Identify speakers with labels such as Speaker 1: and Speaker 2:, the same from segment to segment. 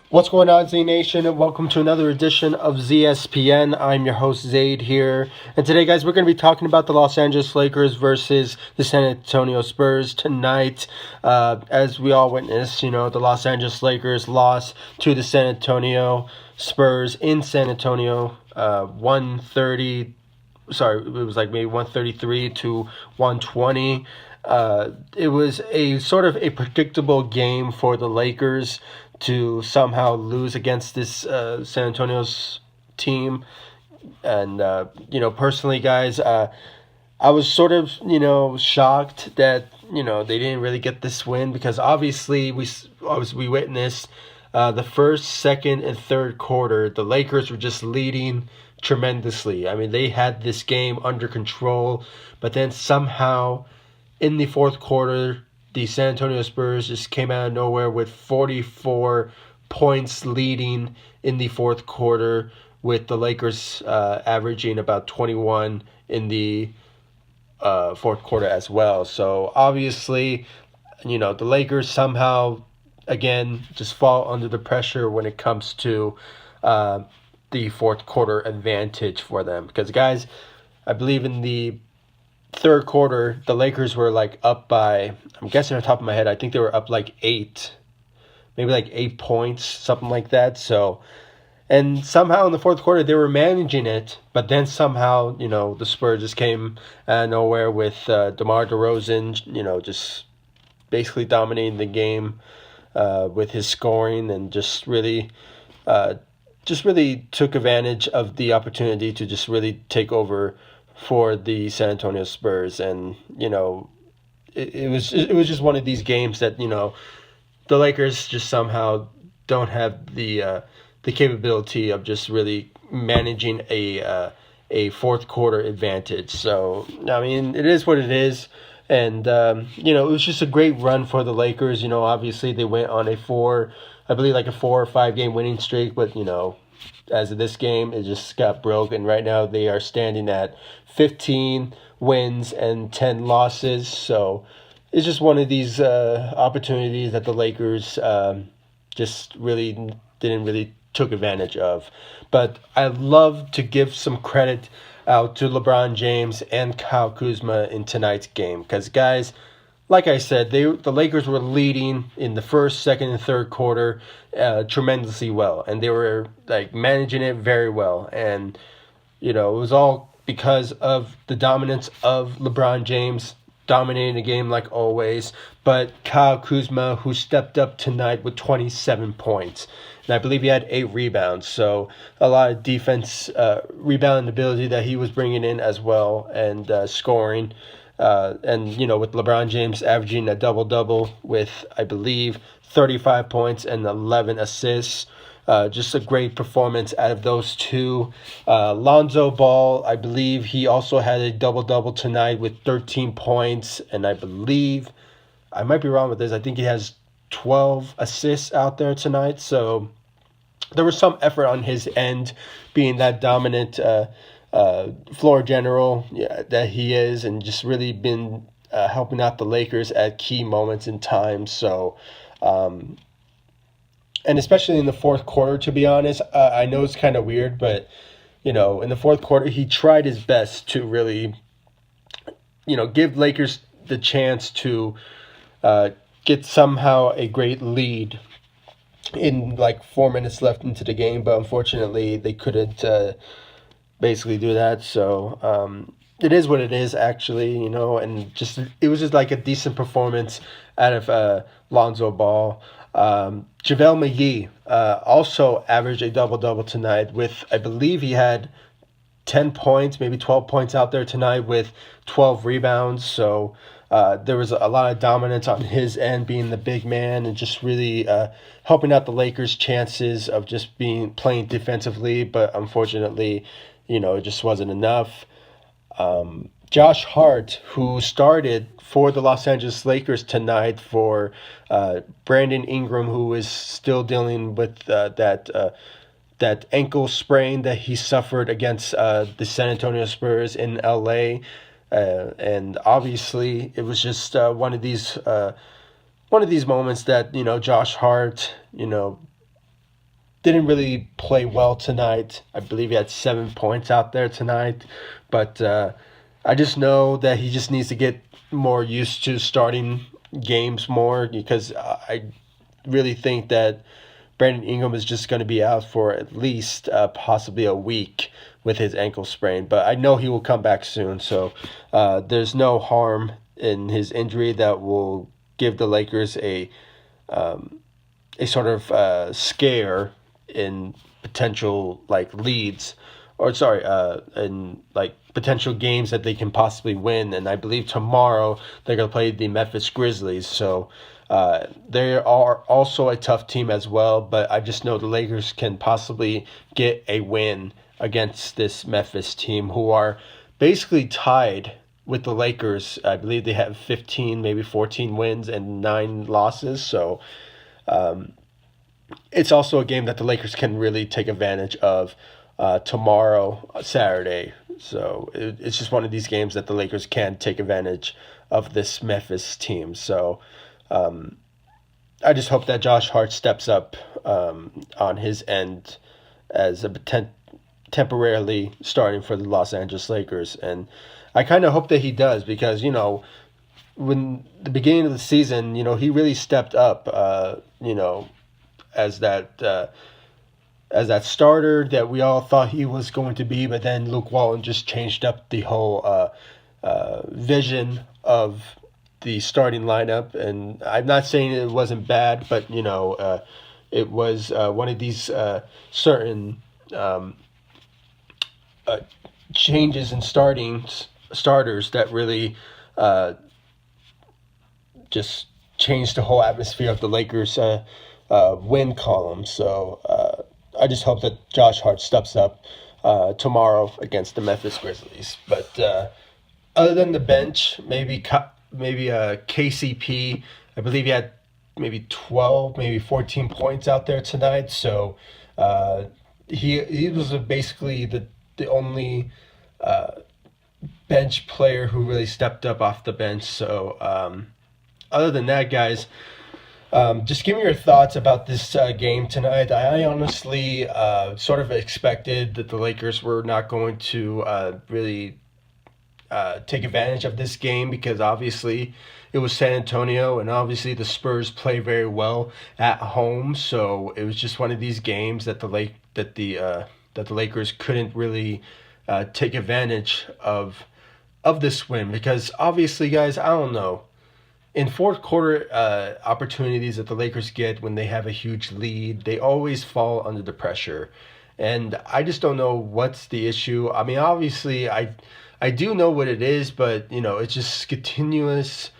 Speaker 1: What's going on, Z Nation? And welcome to another edition of ZSPN. I'm your host, Zaid here. And today, guys, we're going to be talking about the Los Angeles Lakers versus the San Antonio Spurs tonight. As we all witnessed, the Los Angeles Lakers lost to the San Antonio Spurs in San Antonio, 130. Sorry, it was like maybe 133 to 120. It was a sort of a predictable game for the Lakers to somehow lose against this San Antonio's team. And, personally, guys, I was sort of, shocked that, they didn't really get this win because obviously we witnessed the first, second, and third quarter, the Lakers were just leading tremendously. I mean, they had this game under control, but then somehow in the fourth quarter, the San Antonio Spurs just came out of nowhere with 44 points leading in the fourth quarter, with the Lakers averaging about 21 in the fourth quarter as well. So obviously, the Lakers somehow, again, just fall under the pressure when it comes to the fourth quarter advantage for them. Because, guys, I believe in the third quarter, the Lakers were like up by, I'm guessing on top of my head, I think they were up like maybe like 8 points, something like that. So, and somehow in the fourth quarter, they were managing it, but then somehow, the Spurs just came out of nowhere with DeMar DeRozan, just basically dominating the game with his scoring and just really took advantage of the opportunity to just really take over for the San Antonio Spurs. And it was just one of these games that the Lakers just somehow don't have the capability of just really managing a fourth quarter advantage. So I mean, it is what it is. And it was just a great run for the Lakers. Obviously they went on I believe like a 4 or 5 game winning streak, but as of this game, it just got broke, and right now they are standing at 15 wins and 10 losses. So it's just one of these opportunities that the Lakers just really didn't really took advantage of. But I love to give some credit out to LeBron James and Kyle Kuzma in tonight's game because, guys, like I said, the Lakers were leading in the first, second, and third quarter tremendously well, and they were like managing it very well. And it was all because of the dominance of LeBron James dominating the game like always, but Kyle Kuzma, who stepped up tonight with 27 points. And I believe he had 8 rebounds, so a lot of defense, rebounding ability that he was bringing in as well, and scoring. And with LeBron James averaging a double-double with, I believe, 35 points and 11 assists. Just a great performance out of those two. Lonzo Ball, I believe he also had a double-double tonight with 13 points. And I believe, I might be wrong with this, I think he has 12 assists out there tonight. So there was some effort on his end, being that dominant floor general that he is, and just really been helping out the Lakers at key moments in time. So, and especially in the fourth quarter, to be honest, I know it's kind of weird, but in the fourth quarter, he tried his best to really, give Lakers the chance to get somehow a great lead in like 4 minutes left into the game, but unfortunately they couldn't basically do that. So it is what it is, actually, and just it was just like a decent performance out of Lonzo Ball. JaVale McGee also averaged a double-double tonight with, I believe he had 10 points, maybe 12 points out there tonight with 12 rebounds. So there was a lot of dominance on his end, being the big man, and just really helping out the Lakers' chances of just playing defensively. But unfortunately, it just wasn't enough. Josh Hart, who started for the Los Angeles Lakers tonight for Brandon Ingram, who is still dealing with that ankle sprain that he suffered against the San Antonio Spurs in LA. And obviously, it was just one of these moments that Josh Hart didn't really play well tonight. I believe he had 7 points out there tonight, but I just know that he just needs to get more used to starting games more, because I really think that Brandon Ingram is just going to be out for at least possibly a week with his ankle sprain. But I know he will come back soon, so there's no harm in his injury that will give the Lakers a sort of scare in potential like leads, or sorry, in like potential games that they can possibly win. And I believe tomorrow they're gonna play the Memphis Grizzlies, so they are also a tough team as well. But I just know the Lakers can possibly get a win against this Memphis team, who are basically tied with the Lakers. I believe they have 15, maybe 14 wins and 9 losses. So it's also a game that the Lakers can really take advantage of tomorrow, Saturday. So it's just one of these games that the Lakers can take advantage of this Memphis team. So I just hope that Josh Hart steps up on his end as a temporarily starting for the Los Angeles Lakers. And I kind of hope that he does, because, when the beginning of the season, he really stepped up, as that starter that we all thought he was going to be. But then Luke Walton just changed up the whole vision of the starting lineup. And I'm not saying it wasn't bad, but it was one of these certain changes in starters that really just changed the whole atmosphere of the Lakers win column. So I just hope that Josh Hart steps up tomorrow against the Memphis Grizzlies. But other than the bench, maybe KCP, I believe he had maybe 12, maybe 14 points out there tonight. So he was basically the only bench player who really stepped up off the bench. So other than that, guys, just give me your thoughts about this game tonight. I honestly sort of expected that the Lakers were not going to really take advantage of this game, because obviously it was San Antonio, and obviously the Spurs play very well at home. So it was just one of these games that the Lakers couldn't really take advantage of this win, because obviously, guys, I don't know. In fourth quarter opportunities that the Lakers get when they have a huge lead, they always fall under the pressure. And I just don't know what's the issue. I mean, obviously, I do know what it is, but, it's just continuous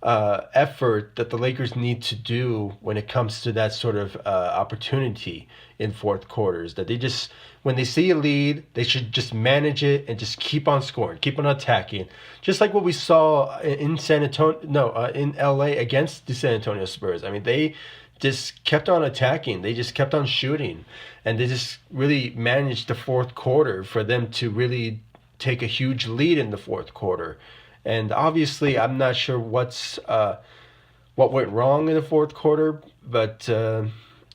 Speaker 1: effort that the Lakers need to do when it comes to that sort of opportunity in fourth quarters. That they just, when they see a lead, they should just manage it and just keep on scoring, keep on attacking. Just like what we saw in in LA against the San Antonio Spurs. I mean, they just kept on attacking. They just kept on shooting. And they just really managed the fourth quarter for them to really take a huge lead in the fourth quarter. And obviously, I'm not sure what went wrong in the fourth quarter, but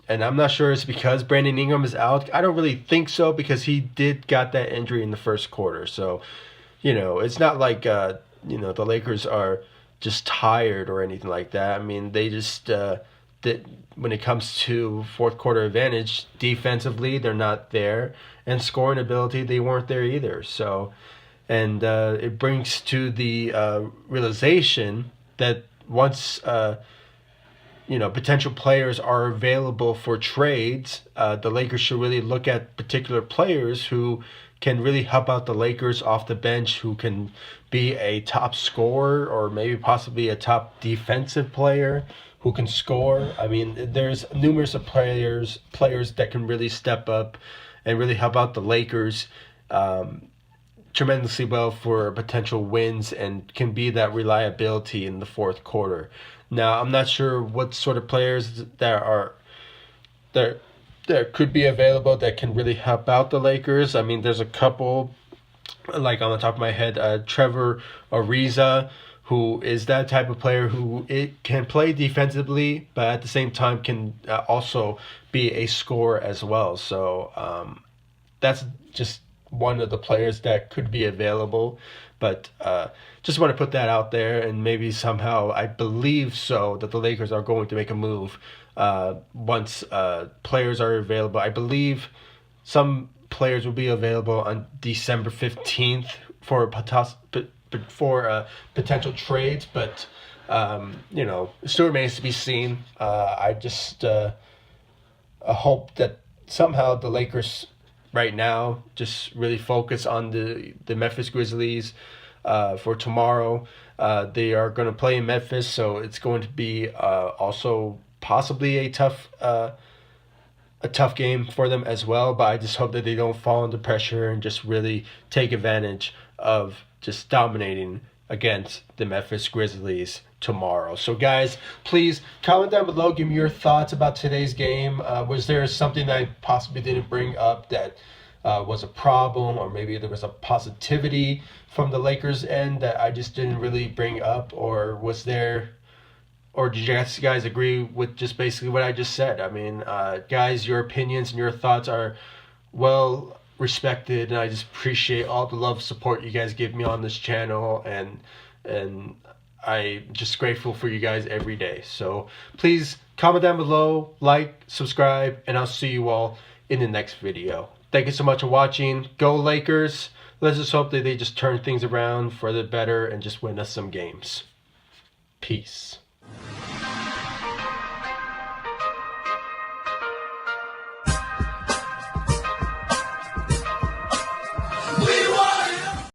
Speaker 1: and I'm not sure it's because Brandon Ingram is out. I don't really think so, because he got that injury in the first quarter. So, it's not like the Lakers are just tired or anything like that. I mean, they just when it comes to fourth quarter advantage, defensively they're not there, and scoring ability they weren't there either. So. And it brings to the realization that once potential players are available for trades, the Lakers should really look at particular players who can really help out the Lakers off the bench, who can be a top scorer or maybe possibly a top defensive player who can score. I mean, there's numerous of players that can really step up and really help out the Lakers tremendously well for potential wins, and can be that reliability in the fourth quarter. Now, I'm not sure what sort of players there could be available that can really help out the Lakers. I mean, there's a couple, like on the top of my head, Trevor Ariza, who is that type of player who it can play defensively, but at the same time can also be a scorer as well. So that's just one of the players that could be available. But just want to put that out there, and maybe somehow I believe so that the Lakers are going to make a move once players are available. I believe some players will be available on December 15th for potential trades, but it still remains to be seen. I just hope that somehow the Lakers right now just really focus on the Memphis Grizzlies for tomorrow. They are going to play in Memphis, so it's going to be also possibly a tough game for them as well. But I just hope that they don't fall under pressure and just really take advantage of just dominating against the Memphis Grizzlies tomorrow. So guys, please comment down below, give me your thoughts about today's game. Was there something that I possibly didn't bring up that was a problem, or maybe there was a positivity from the Lakers end that I just didn't really bring up, or did you guys agree with just basically what I just said? I mean, guys, your opinions and your thoughts are well respected, and I just appreciate all the love, support you guys give me on this channel, and I'm just grateful for you guys every day. So please comment down below, like, subscribe, and I'll see you all in the next video. Thank you so much for watching. Go Lakers. Let's just hope that they just turn things around for the better and just win us some games. Peace.